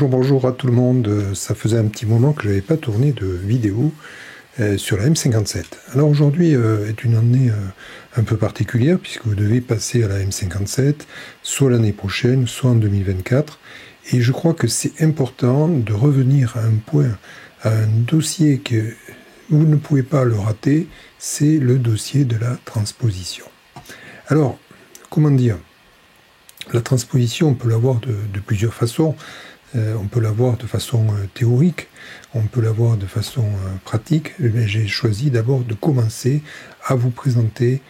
Bonjour à tout le monde. Ça faisait un petit moment que je n'avais pas tourné de vidéo sur la M57. Alors aujourd'hui est une année un peu particulière puisque vous devez passer à la M57 soit l'année prochaine, soit en 2024. Et je crois que c'est important de revenir à un point, à un dossier que vous ne pouvez pas le rater, c'est le dossier de la transposition. Alors, comment dire ? La transposition, on peut l'avoir de plusieurs façons. On peut l'avoir de façon théorique, on peut l'avoir de façon pratique. Mais j'ai choisi d'abord de commencer à vous présenter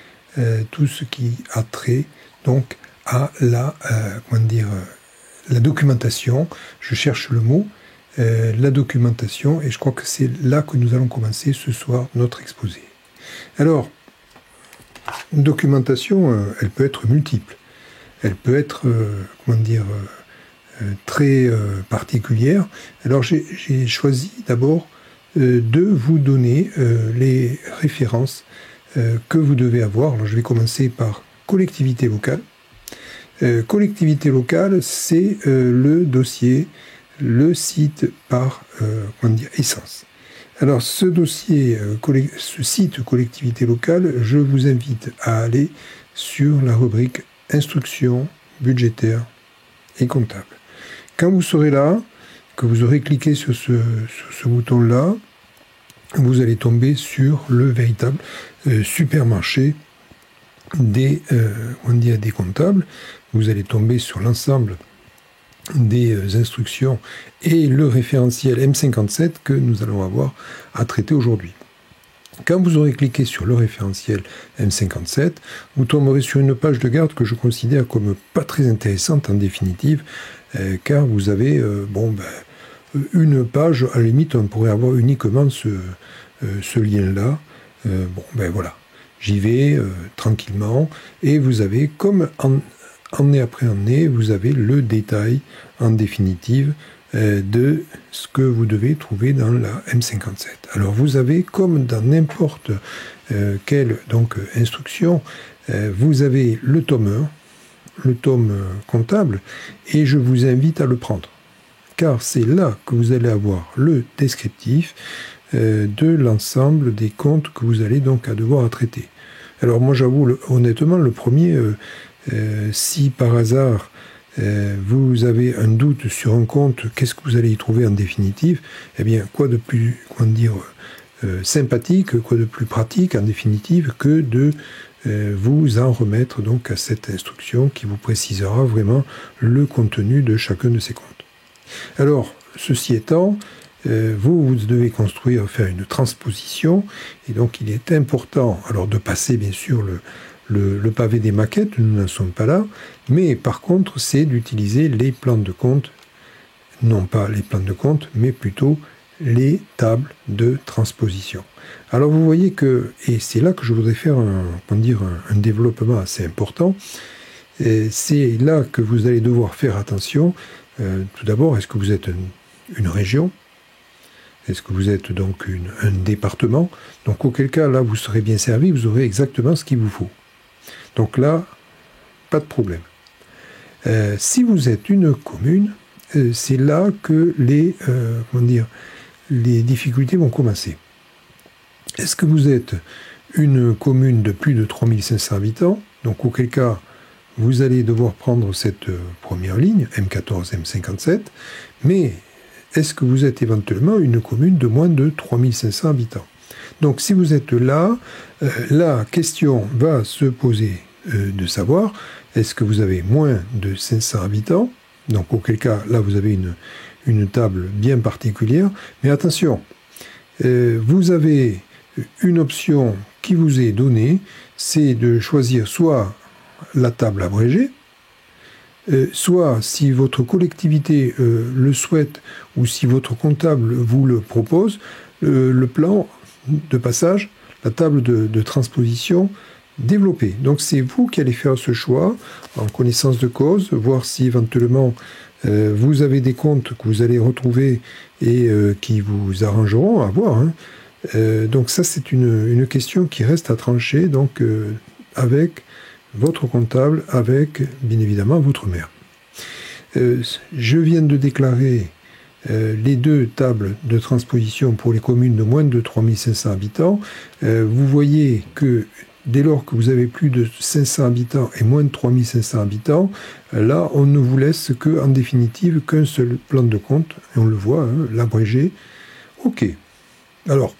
tout ce qui a trait donc à la documentation. Je cherche le mot, la documentation, et je crois que c'est là que nous allons commencer ce soir notre exposé. Alors, une documentation, elle peut être multiple. Elle peut être, très particulière. Alors j'ai choisi d'abord de vous donner les références que vous devez avoir. Alors je vais commencer par collectivité locale. Collectivité locale, c'est le dossier, le site par essence. Alors ce dossier, ce site collectivité locale, je vous invite à aller sur la rubrique instruction budgétaire et comptable. Quand vous serez là, que vous aurez cliqué sur ce bouton-là, vous allez tomber sur le véritable supermarché des comptables. Vous allez tomber sur l'ensemble des instructions et le référentiel M57 que nous allons avoir à traiter aujourd'hui. Quand vous aurez cliqué sur le référentiel M57, vous tomberez sur une page de garde que je considère comme pas très intéressante en définitive, car vous avez une page, à la limite on pourrait avoir uniquement ce lien-là. Voilà, j'y vais tranquillement, et vous avez, comme année après année, vous avez le détail en définitive de ce que vous devez trouver dans la M57. Alors vous avez, comme dans n'importe quelle instruction, vous avez le tome 1, le tome comptable, et je vous invite à le prendre, car c'est là que vous allez avoir le descriptif de l'ensemble des comptes que vous allez donc devoir traiter. Alors moi j'avoue honnêtement, le premier, si par hasard vous avez un doute sur un compte, qu'est-ce que vous allez y trouver en définitive ? Eh bien, quoi de plus, sympathique, quoi de plus pratique en définitive que de vous en remettre donc à cette instruction qui vous précisera vraiment le contenu de chacun de ces comptes. Alors, ceci étant, vous devez faire une transposition, et donc il est important alors de passer bien sûr le pavé des maquettes, nous n'en sommes pas là, mais par contre c'est d'utiliser les plans de compte, non pas les plans de compte, mais plutôt les tables de transposition. Alors vous voyez que, et c'est là que je voudrais faire un développement assez important, c'est là que vous allez devoir faire attention. Tout d'abord, est-ce que vous êtes une région ? Est-ce que vous êtes donc un département ? Donc auquel cas, là, vous serez bien servi, vous aurez exactement ce qu'il vous faut. Donc là, pas de problème. Si vous êtes une commune, c'est là que les difficultés vont commencer. Est-ce que vous êtes une commune de plus de 3500 habitants ? Donc auquel cas, vous allez devoir prendre cette première ligne, M14, M57, mais est-ce que vous êtes éventuellement une commune de moins de 3500 habitants ? Donc si vous êtes là, la question va se poser de savoir, est-ce que vous avez moins de 500 habitants ? Donc auquel cas, là vous avez une table bien particulière, mais attention, vous avez une option qui vous est donnée, c'est de choisir soit la table abrégée, soit si votre collectivité le souhaite, ou si votre comptable vous le propose, le plan de passage, la table de transposition développée. Donc c'est vous qui allez faire ce choix en connaissance de cause, voir si éventuellement vous avez des comptes que vous allez retrouver et qui vous arrangeront à voir. Donc ça c'est une question qui reste à trancher donc avec votre comptable, avec bien évidemment votre maire. Je viens de déclarer les deux tables de transposition pour les communes de moins de 3500 habitants. Vous voyez que dès lors que vous avez plus de 500 habitants et moins de 3500 habitants, là, on ne vous laisse en définitive qu'un seul plan de compte. Et on le voit, hein, l'abrégé. OK. Alors,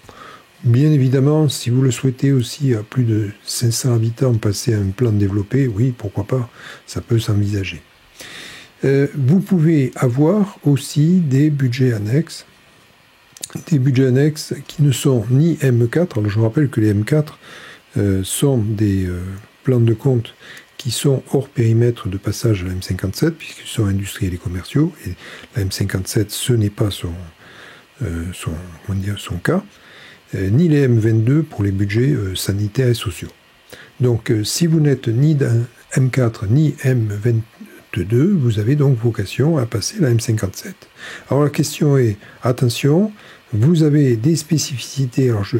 bien évidemment, si vous le souhaitez aussi à plus de 500 habitants passer à un plan développé, oui, pourquoi pas, ça peut s'envisager. Vous pouvez avoir aussi des budgets annexes qui ne sont ni M4. Alors je vous rappelle que les M4 sont des plans de compte qui sont hors périmètre de passage à la M57, puisqu'ils sont industriels et commerciaux, et la M57, ce n'est pas son cas, ni les M22 pour les budgets sanitaires et sociaux. Donc si vous n'êtes ni d'un M4 ni M22, vous avez donc vocation à passer la M57. Alors la question est, attention, vous avez des spécificités, alors je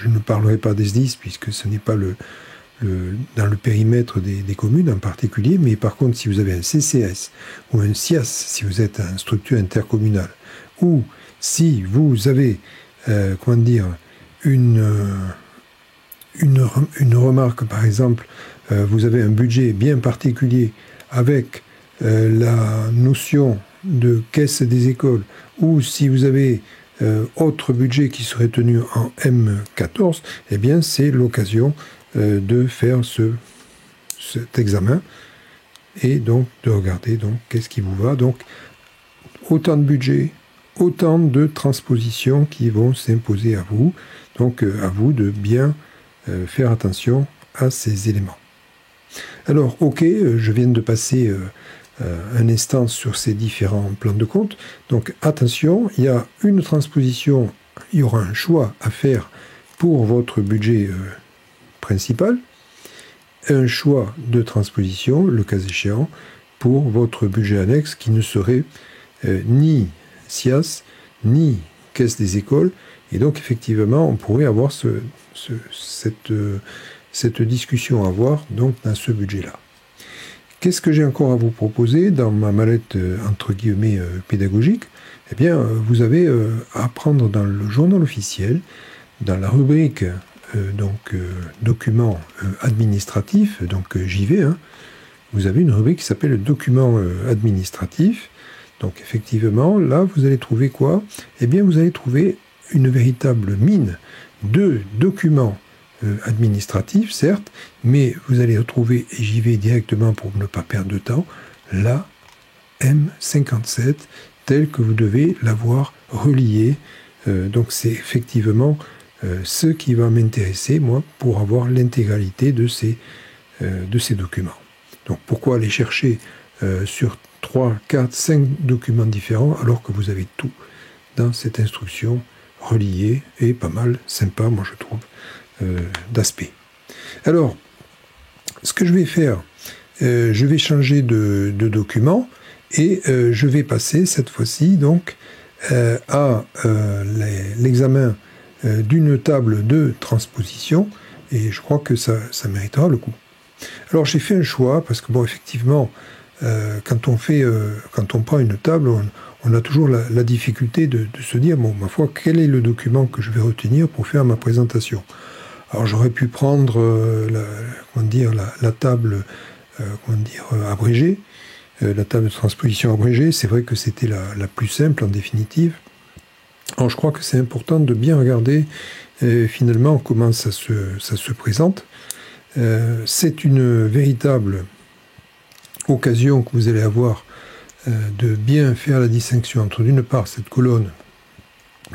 ne parlerai pas des SDIS puisque ce n'est pas dans le périmètre des communes en particulier, mais par contre si vous avez un CCS ou un SIAS, si vous êtes une structure intercommunale, ou si vous avez, une remarque, par exemple, vous avez un budget bien particulier avec la notion de caisse des écoles, ou si vous avez autre budget qui serait tenu en M14, eh bien c'est l'occasion de faire cet examen et donc de regarder donc qu'est-ce qui vous va. Donc autant de budget, autant de transpositions qui vont s'imposer à vous. Donc à vous de bien faire attention à ces éléments. Alors ok, je viens de passer un instant sur ces différents plans de compte. Donc attention, il y a une transposition, il y aura un choix à faire pour votre budget principal, un choix de transposition, le cas échéant, pour votre budget annexe qui ne serait ni SIAS, ni caisse des écoles. Et donc effectivement, on pourrait avoir cette discussion à avoir donc dans ce budget-là. Qu'est-ce que j'ai encore à vous proposer dans ma mallette entre guillemets pédagogique? Eh bien, vous avez à prendre dans le journal officiel, dans la rubrique documents administratifs, donc j'y vais, hein, vous avez une rubrique qui s'appelle documents administratifs. Donc effectivement, là, vous allez trouver quoi? Eh bien, vous allez trouver une véritable mine de documents administratifs, certes, mais vous allez retrouver, et j'y vais directement pour ne pas perdre de temps, la M57 telle que vous devez l'avoir reliée. Donc c'est effectivement ce qui va m'intéresser, moi, pour avoir l'intégralité de ces documents. Donc pourquoi aller chercher sur 3, 4, 5 documents différents alors que vous avez tout dans cette instruction reliée et pas mal sympa, moi je trouve, d'aspect. Alors, ce que je vais faire, je vais changer de document et je vais passer cette fois-ci donc à l'examen d'une table de transposition et je crois que ça méritera le coup. Alors j'ai fait un choix parce que bon effectivement quand on prend une table on a toujours la difficulté de se dire bon ma foi quel est le document que je vais retenir pour faire ma présentation. Alors j'aurais pu prendre la table abrégée, la table de transposition abrégée, c'est vrai que c'était la plus simple en définitive. Alors je crois que c'est important de bien regarder finalement comment ça se présente. C'est une véritable occasion que vous allez avoir de bien faire la distinction entre d'une part cette colonne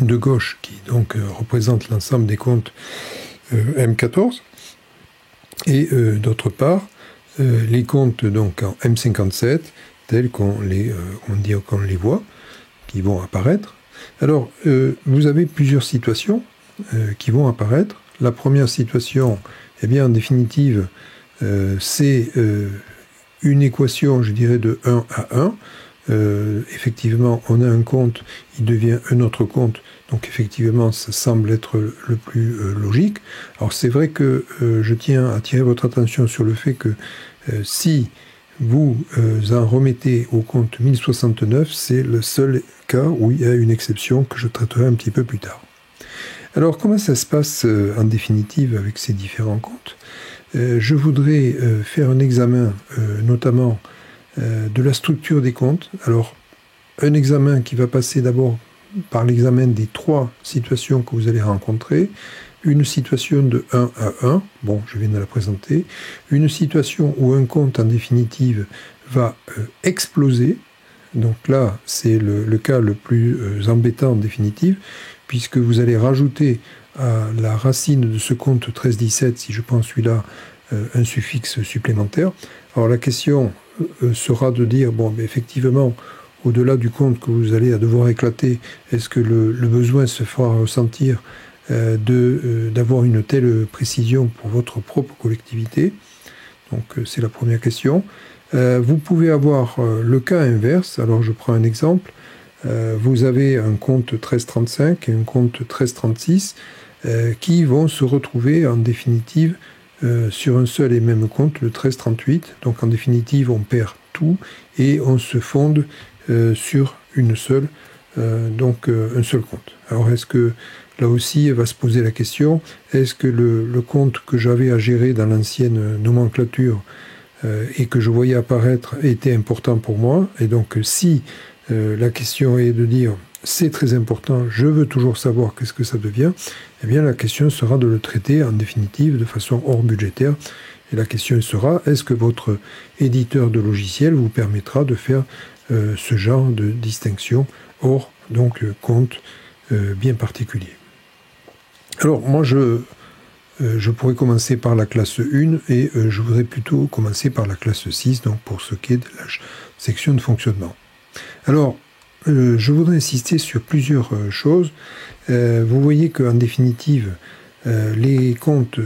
de gauche qui donc représente l'ensemble des comptes M14 et d'autre part les comptes donc en M57 tels qu'on les voit qui vont apparaître. Alors vous avez plusieurs situations qui vont apparaître. La première situation, eh bien en définitive c'est une équation je dirais de 1 à 1. Effectivement, on a un compte, il devient un autre compte, donc effectivement, ça semble être le plus logique. Alors c'est vrai que je tiens à attirer votre attention sur le fait que si vous en remettez au compte 1069, c'est le seul cas où il y a une exception que je traiterai un petit peu plus tard. Alors, comment ça se passe en définitive avec ces différents comptes ? Je voudrais faire un examen, notamment de la structure des comptes. Alors, un examen qui va passer d'abord par l'examen des 3 situations que vous allez rencontrer. Une situation de 1 à 1, bon, je viens de la présenter. Une situation où un compte, en définitive, va exploser. Donc là, c'est le cas le plus embêtant, en définitive, puisque vous allez rajouter à la racine de ce compte 1317, si je prends celui-là, un suffixe supplémentaire. Alors la question sera de dire, bon, mais effectivement, au-delà du compte que vous allez devoir éclater, est-ce que le besoin se fera ressentir d'avoir une telle précision pour votre propre collectivité? Donc c'est la première question. Vous pouvez avoir le cas inverse. Alors je prends un exemple. Vous avez un compte 1335 et un compte 1336 qui vont se retrouver en définitive sur un seul et même compte, le 1338. Donc en définitive, on perd tout et on se fonde sur une seule, un seul compte. Alors est-ce que là aussi, il va se poser la question, est-ce que le compte que j'avais à gérer dans l'ancienne nomenclature et que je voyais apparaître était important pour moi? Et donc si la question est de dire c'est très important, je veux toujours savoir qu'est-ce que ça devient, eh bien la question sera de le traiter en définitive de façon hors budgétaire. Et la question sera, est-ce que votre éditeur de logiciel vous permettra de faire ce genre de distinction hors compte bien particulier? Alors moi je pourrais commencer par la classe 1 et je voudrais plutôt commencer par la classe 6, donc pour ce qui est de la section de fonctionnement. Alors, je voudrais insister sur plusieurs choses. Vous voyez qu'en définitive, les comptes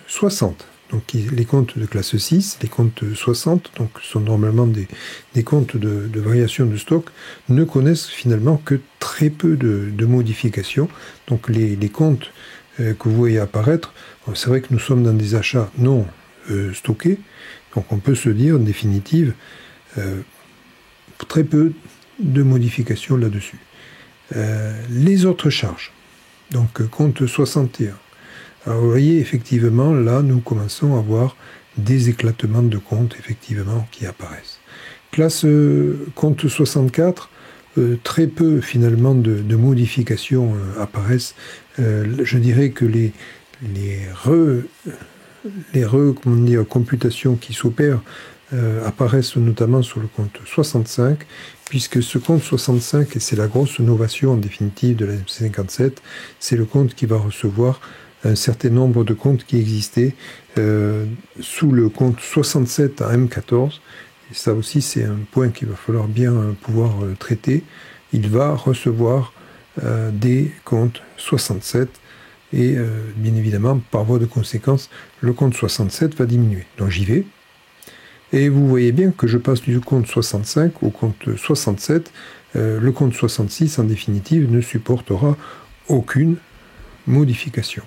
60, donc les comptes de classe 6, les comptes 60, donc sont normalement des comptes de variation de stock, ne connaissent finalement que très peu de modifications. Donc les comptes que vous voyez apparaître, c'est vrai que nous sommes dans des achats non stockés, donc on peut se dire en définitive très peu de modifications là-dessus. Les autres charges, donc compte 61. Alors vous voyez, effectivement, là, nous commençons à voir des éclatements de comptes, effectivement, qui apparaissent. Classe compte 64, très peu, finalement, de modifications apparaissent. Je dirais que les computations qui s'opèrent apparaissent notamment sur le compte 65, puisque ce compte 65, et c'est la grosse innovation en définitive de la MC57, c'est le compte qui va recevoir un certain nombre de comptes qui existaient sous le compte 67 à M14. Et ça aussi, c'est un point qu'il va falloir bien pouvoir traiter. Il va recevoir des comptes 67 et bien évidemment, par voie de conséquence, le compte 67 va diminuer. Donc j'y vais. Et vous voyez bien que je passe du compte 65 au compte 67. Le compte 66, en définitive, ne supportera aucune modification.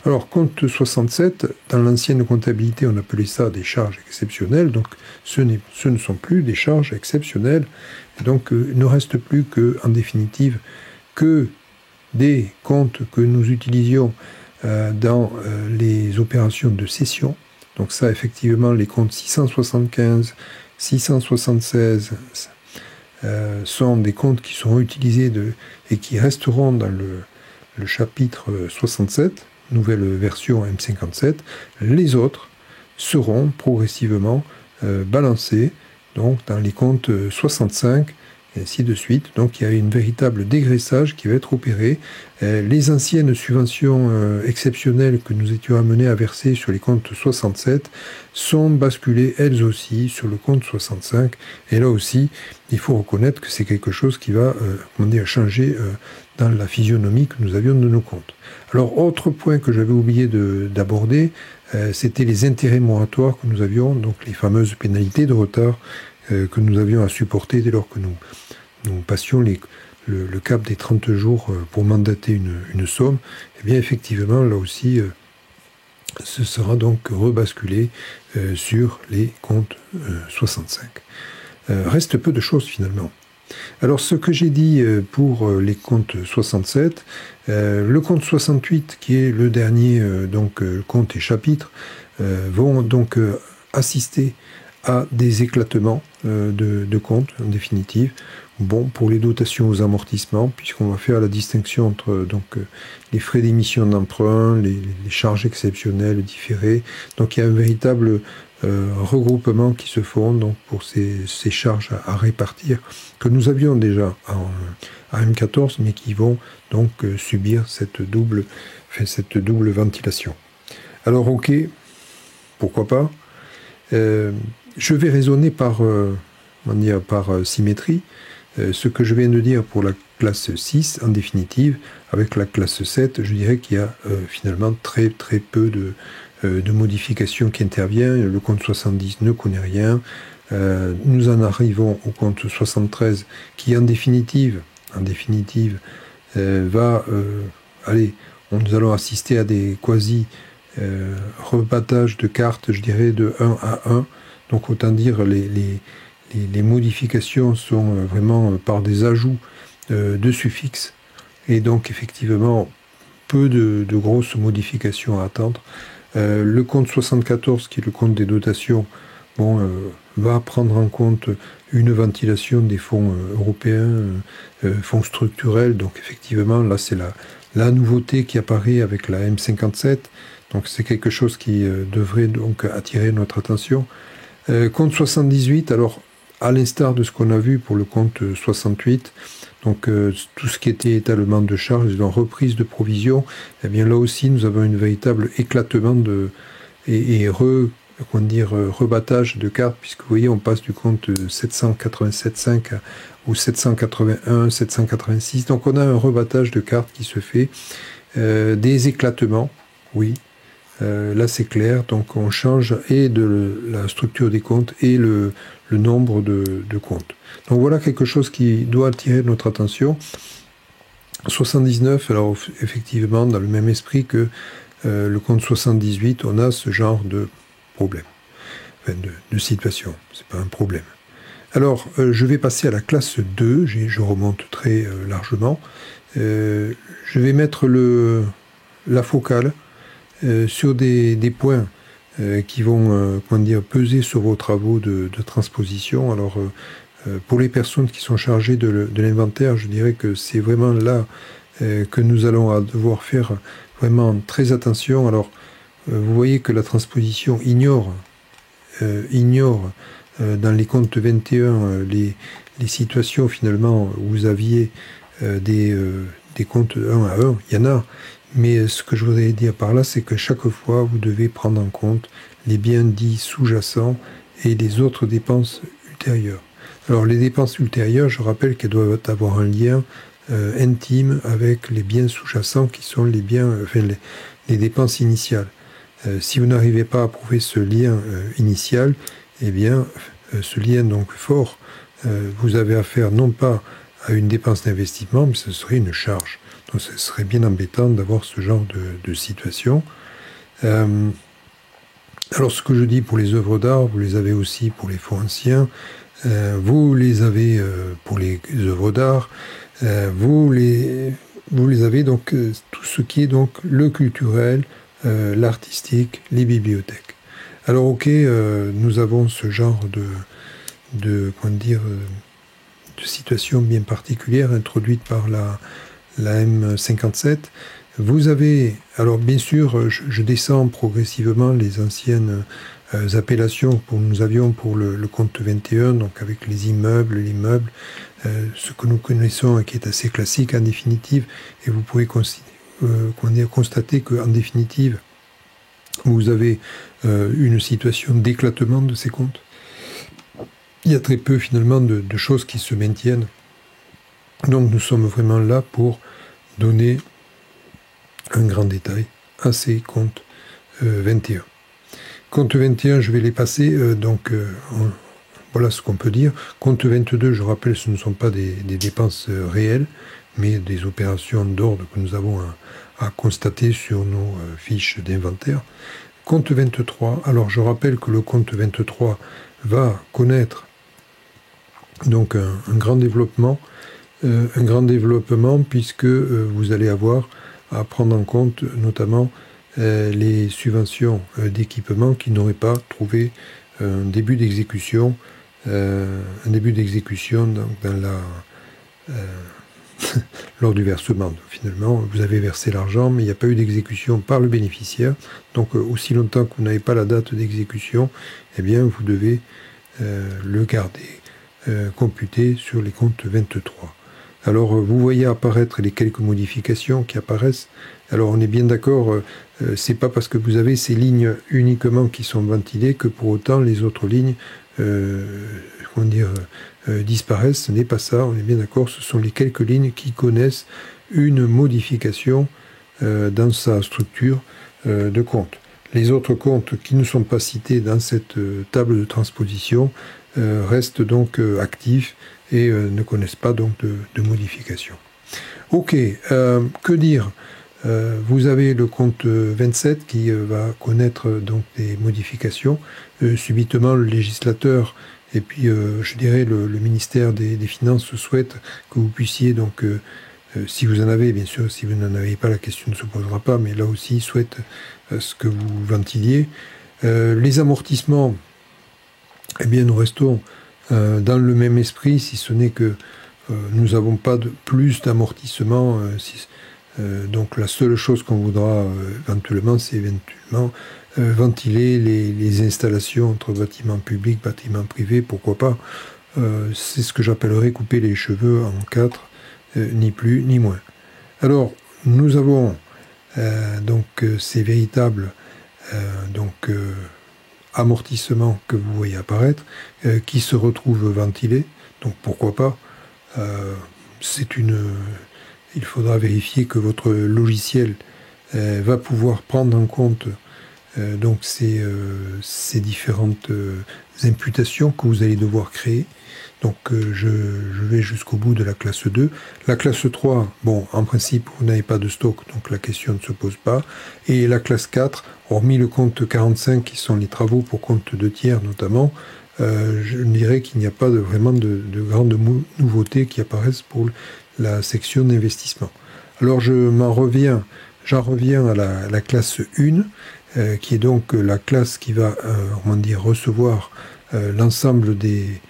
Alors, compte 67, dans l'ancienne comptabilité, on appelait ça des charges exceptionnelles, donc ce ne sont plus des charges exceptionnelles. Et donc, il ne reste plus que, en définitive, que des comptes que nous utilisions dans les opérations de cession. Donc ça, effectivement, les comptes 675, 676 sont des comptes qui sont utilisés et qui resteront dans le chapitre 67, nouvelle version M57. Les autres seront progressivement balancés donc, dans les comptes 65, et ainsi de suite. Donc il y a une véritable dégraissage qui va être opéré. Les anciennes subventions exceptionnelles que nous étions amenés à verser sur les comptes 67 sont basculées elles aussi sur le compte 65. Et là aussi, il faut reconnaître que c'est quelque chose qui va changer dans la physionomie que nous avions de nos comptes. Alors, autre point que j'avais oublié d'aborder, c'était les intérêts moratoires que nous avions, donc les fameuses pénalités de retard que nous avions à supporter dès lors que nous passions le cap des 30 jours pour mandater une somme. Eh bien, effectivement, là aussi, ce sera donc rebasculé sur les comptes 65. Reste peu de choses finalement. Alors ce que j'ai dit pour les comptes 67, le compte 68 qui est le dernier compte et chapitre vont donc assister à des éclatements de comptes en définitive. Bon, pour les dotations aux amortissements, puisqu'on va faire la distinction entre les frais d'émission d'emprunt, les charges exceptionnelles différées. Donc il y a un véritable regroupement qui se font donc, pour ces charges à répartir que nous avions déjà à M14, mais qui vont donc subir cette double ventilation. Alors ok, pourquoi pas. Je vais raisonner par symétrie. Ce que je viens de dire pour la classe 6, en définitive, avec la classe 7, je dirais qu'il y a finalement très très peu de modifications qui interviennent. Le compte 70 ne connaît rien. Nous en arrivons au compte 73 qui, en définitive, nous allons assister à des rebattages de cartes, je dirais, de 1 à 1. Donc autant dire les modifications sont vraiment par des ajouts de suffixes et donc effectivement peu de grosses modifications à attendre. Le compte 74 qui est le compte des dotations va prendre en compte une ventilation des fonds européens, fonds structurels, donc effectivement là c'est la nouveauté qui apparaît avec la M57, donc c'est quelque chose qui devrait donc attirer notre attention. Compte 78, alors à l'instar de ce qu'on a vu pour le compte 68, donc tout ce qui était étalement de charges, donc reprise de provisions, eh bien là aussi nous avons un véritable éclatement rebattage de cartes, puisque vous voyez on passe du compte 787.5 au 781, 786, donc on a un rebattage de cartes qui se fait, des éclatements, oui. Là c'est clair, donc on change et de la structure des comptes et le nombre de comptes. Donc voilà quelque chose qui doit attirer notre attention. 79, alors effectivement dans le même esprit que le compte 78, on a ce genre de problème, enfin de situation, c'est pas un problème. Alors je vais passer à la classe 2, je remonte très largement. Je vais mettre la focale sur des points qui vont peser sur vos travaux de transposition. Alors pour les personnes qui sont chargées de l'inventaire, je dirais que c'est vraiment là que nous allons devoir faire vraiment très attention. Alors vous voyez que la transposition ignore dans les comptes 21 les situations finalement où vous aviez des comptes 1 à 1, il y en a. Mais ce que je voudrais dire par là, c'est que chaque fois, vous devez prendre en compte les biens dits sous-jacents et les autres dépenses ultérieures. Alors, les dépenses ultérieures, je rappelle qu'elles doivent avoir un lien intime avec les biens sous-jacents qui sont les dépenses initiales. Si vous n'arrivez pas à prouver ce lien initial, eh bien, ce lien donc fort, vous avez affaire non pas à une dépense d'investissement, mais ce serait une charge. Donc ce serait bien embêtant d'avoir ce genre de situation. Alors ce que je dis pour les œuvres d'art, vous les avez aussi pour les fonds anciens, vous les avez pour les œuvres d'art, vous les avez donc tout ce qui est donc le culturel, l'artistique, les bibliothèques. Alors ok, nous avons ce genre de situation bien particulière introduite par la M57. Vous avez, alors bien sûr, je descends progressivement les anciennes appellations que nous avions pour le compte 21, donc avec les immeubles, ce que nous connaissons et qui est assez classique en définitive, et vous pouvez constater qu'en définitive, vous avez une situation d'éclatement de ces comptes. Il y a très peu finalement de choses qui se maintiennent. Donc nous sommes vraiment là pour donner un grand détail à ces comptes 21. Compte 21, je vais les passer, voilà ce qu'on peut dire. Compte 22, je rappelle, ce ne sont pas des dépenses réelles, mais des opérations d'ordre que nous avons à constater sur nos fiches d'inventaire. compte 23, alors je rappelle que le compte 23 va connaître donc un grand développement, puisque vous allez avoir à prendre en compte notamment les subventions d'équipement qui n'auraient pas trouvé un début d'exécution dans la lors du versement. Donc, finalement, vous avez versé l'argent, mais il n'y a pas eu d'exécution par le bénéficiaire. Donc, aussi longtemps que vous n'avez pas la date d'exécution, eh bien, vous devez le garder computé sur les comptes 23. Alors, vous voyez apparaître les quelques modifications qui apparaissent. Alors, on est bien d'accord, c'est pas parce que vous avez ces lignes uniquement qui sont ventilées que pour autant les autres lignes disparaissent. Ce n'est pas ça, on est bien d'accord, ce sont les quelques lignes qui connaissent une modification dans sa structure de compte. Les autres comptes qui ne sont pas cités dans cette table de transposition restent donc actifs et ne connaissent pas donc de modification. Ok, que dire? Vous avez le compte 27 qui va connaître donc des modifications. Subitement, le législateur et puis je dirais le ministère des Finances souhaite que vous puissiez donc, si vous en avez, bien sûr, si vous n'en avez pas, la question ne se posera pas, mais là aussi, il souhaite ce que vous ventiliez. Les amortissements, eh bien, nous restons dans le même esprit, si ce n'est que nous n'avons pas plus d'amortissement. Donc la seule chose qu'on voudra éventuellement, c'est éventuellement ventiler les installations entre bâtiments publics, bâtiments privés, pourquoi pas. C'est ce que j'appellerais couper les cheveux en quatre, ni plus ni moins. Alors, nous avons donc ces véritables amortissements que vous voyez apparaître, qui se retrouvent ventilés, donc pourquoi pas. Il faudra vérifier que votre logiciel va pouvoir prendre en compte donc ces différentes imputations que vous allez devoir créer. Donc je vais jusqu'au bout de la classe 2. La classe 3, bon, en principe, vous n'avez pas de stock, donc la question ne se pose pas. Et la classe 4, hormis le compte 45, qui sont les travaux pour compte de tiers notamment, je dirais qu'il n'y a pas vraiment de grandes nouveautés qui apparaissent pour la section d'investissement. Alors j'en reviens à la classe 1, qui est donc la classe qui va recevoir l'ensemble des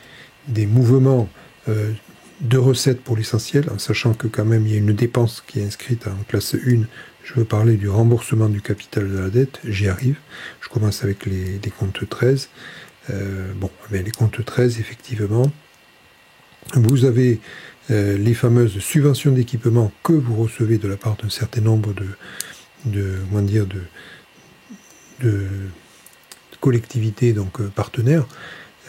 mouvements de recettes pour l'essentiel, en sachant que quand même il y a une dépense qui est inscrite en classe 1. Je veux parler du remboursement du capital de la dette, j'y arrive. Je commence avec les comptes 13. Les comptes 13, effectivement, vous avez les fameuses subventions d'équipement que vous recevez de la part d'un certain nombre de collectivités, donc partenaires.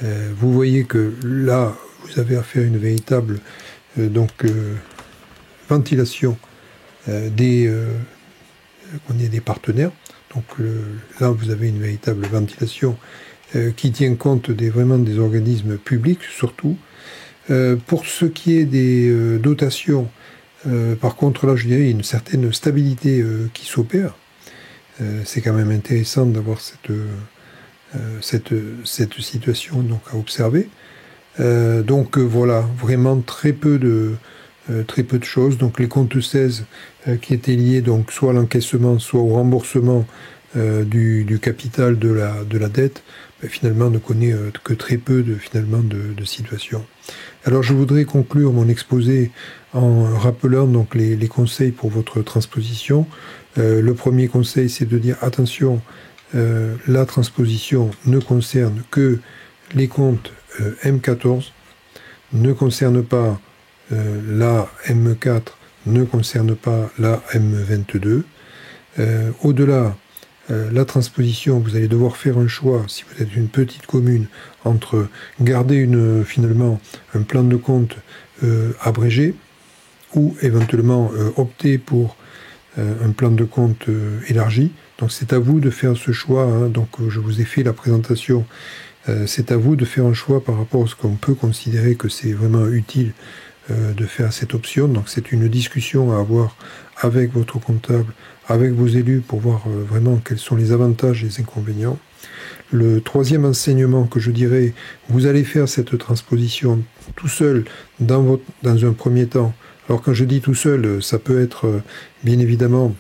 Vous voyez que là, vous avez affaire à une véritable ventilation des partenaires. Donc là, vous avez une véritable ventilation qui tient compte vraiment des organismes publics, surtout. Pour ce qui est des dotations, par contre, là, je dirais, il y a une certaine stabilité qui s'opère. C'est quand même intéressant d'avoir cette situation donc, à observer. Voilà, vraiment très peu de choses. Donc les comptes 16 qui étaient liés donc, soit à l'encaissement, soit au remboursement du capital de la dette, finalement ne connaît que très peu de situations. Alors je voudrais conclure mon exposé en rappelant donc les conseils pour votre transposition. Le premier conseil, c'est de dire attention, la transposition ne concerne que les comptes M14, ne concerne pas la M4, ne concerne pas la M22. Au-delà, la transposition, vous allez devoir faire un choix, si vous êtes une petite commune, entre garder finalement un plan de compte abrégé ou éventuellement opter pour un plan de compte élargi. Donc c'est à vous de faire ce choix. Donc je vous ai fait la présentation. C'est à vous de faire un choix par rapport à ce qu'on peut considérer que c'est vraiment utile de faire cette option. Donc c'est une discussion à avoir avec votre comptable, avec vos élus, pour voir vraiment quels sont les avantages et les inconvénients. Le troisième enseignement que je dirais, vous allez faire cette transposition tout seul dans un premier temps. Alors quand je dis tout seul, ça peut être bien évidemment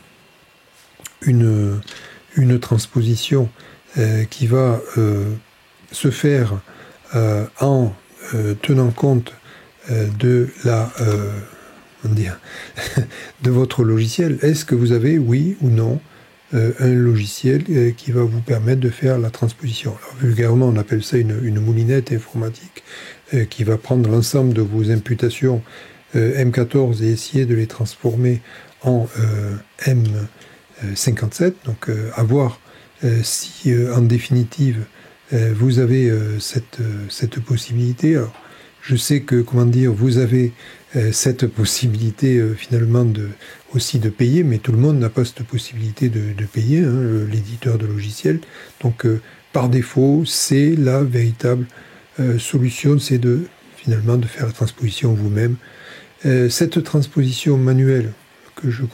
une transposition qui va se faire en tenant compte de de votre logiciel. Est-ce que vous avez, oui ou non, un logiciel qui va vous permettre de faire la transposition? Alors, vulgairement, on appelle ça une moulinette informatique qui va prendre l'ensemble de vos imputations M14 et essayer de les transformer en M57. Donc, à voir si, en définitive, vous avez cette possibilité. Alors, je sais que, vous avez cette possibilité finalement aussi de payer, mais tout le monde n'a pas cette possibilité de payer, l'éditeur de logiciel. Donc, par défaut, c'est la véritable solution, c'est finalement de faire la transposition vous-même. Cette transposition manuelle que je la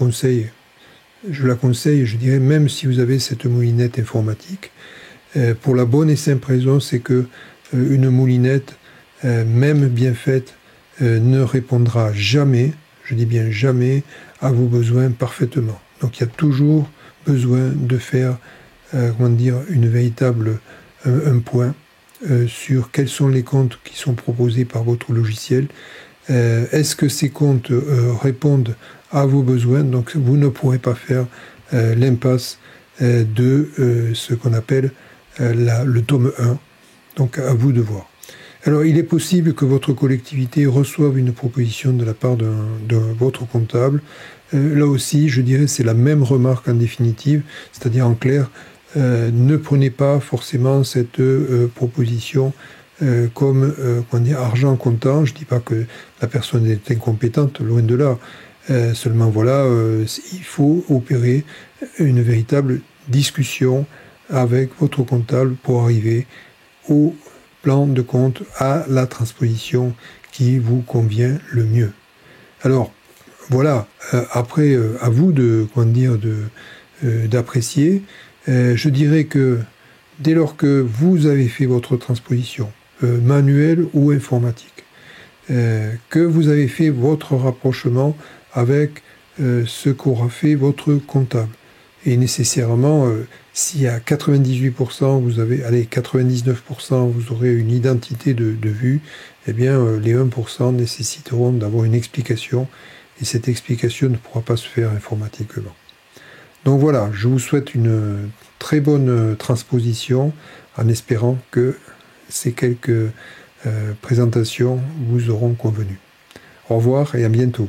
conseille, je dirais, même si vous avez cette moulinette informatique, pour la bonne et simple raison, c'est que une moulinette, même bien faite, ne répondra jamais, je dis bien jamais, à vos besoins parfaitement. Donc il y a toujours besoin de faire, une véritable un point sur quels sont les comptes qui sont proposés par votre logiciel. Est-ce que ces comptes répondent à vos besoins? Donc vous ne pourrez pas faire l'impasse de ce qu'on appelle le tome 1. Donc à vous de voir. Alors, il est possible que votre collectivité reçoive une proposition de la part de votre comptable. Là aussi, je dirais, c'est la même remarque en définitive, c'est-à-dire en clair, ne prenez pas forcément cette proposition comme argent comptant. Je ne dis pas que la personne est incompétente, loin de là. Seulement, voilà, il faut opérer une véritable discussion avec votre comptable pour arriver au plan de compte, à la transposition qui vous convient le mieux. Alors, voilà, après, à vous d'apprécier. Je dirais que dès lors que vous avez fait votre transposition, manuelle ou informatique, que vous avez fait votre rapprochement avec ce qu'aura fait votre comptable, et nécessairement, si à 98%, 99%, vous aurez une identité de vue, eh bien, les 1% nécessiteront d'avoir une explication, et cette explication ne pourra pas se faire informatiquement. Donc voilà, je vous souhaite une très bonne transposition, en espérant que ces quelques présentations vous auront convenu. Au revoir et à bientôt.